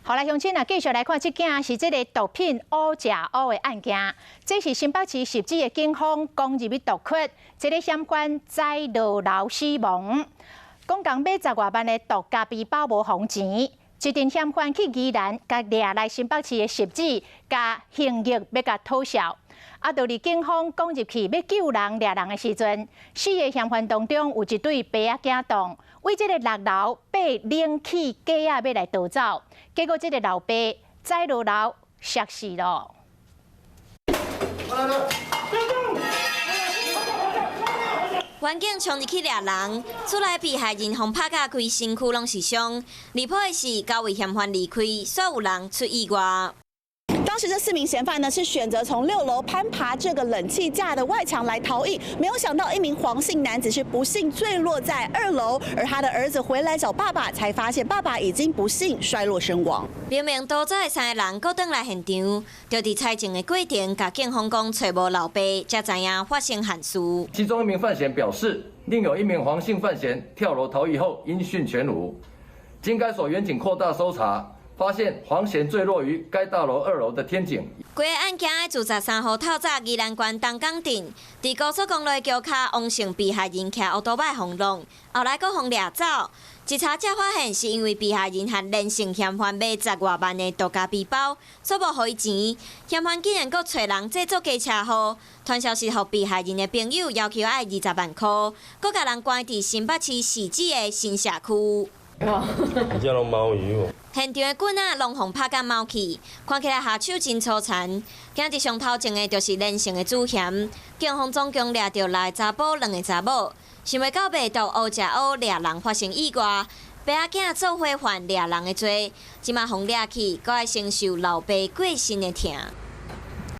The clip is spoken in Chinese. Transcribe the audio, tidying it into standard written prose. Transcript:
好来，乡亲啊，继续来看这件是这个毒品乌食乌的案件。这是新北市汐止的警方攻入去毒窟，这个嫌犯在落楼死亡。讲讲买10外万的毒咖啡包无还钱，一阵嫌犯去宜兰，甲掠来新北市的汐止，甲刑役要甲讨销。啊，就是警方攻入去要救人掠人的时阵，4个嫌犯当中有一对爸仔行动，为这个6楼爬冷气架啊要来逃走，结果这个老爸再落楼摔死了。员警冲入去掠人，厝内被害人互拍甲规身躯拢是伤。离谱的是，交为嫌犯离开，所有人出意外。 当时这4名嫌犯呢是选择从6楼攀爬这个冷气架的外墙来逃逸，没有想到一名黄姓男子是不幸坠落在2楼，而他的儿子回来找爸爸，才发现爸爸已经不幸摔落身亡。明明逃走的3个人，搁倒来现场，就伫采证的过程，甲警方讲找无老爸，才知影发生憾事。其中1名犯嫌表示，另有1名黄姓犯嫌跳楼逃逸后音讯全无，经该所员警扩大搜查。 发现黄嫌坠落于该大楼2楼的天井。该案件自13号透早，宜兰县东港镇，伫高速公路桥骹，王姓被害人骑奥多摆轰弄，后来佫互掠走。一查才发现，是因为被害人和连姓嫌犯买10外万的毒咖啡包，所无予伊钱。嫌犯竟然佫找人制作假车号，传销是互被害人的朋友要求爱20万块，佫甲人关伫新北市汐止的新社区。 哇！你这拢猫鱼哦！现场的棍仔拢互拍甲猫去，看起来下手真粗残。今日上头前的就是连胜的主嫌，警方总共掠到6个查甫，2个查某。想袂到卖毒乌食乌掠人发生意外，爸仔囝做伙犯掠人的罪，即马互掠去，阁要承受老爸过身的痛。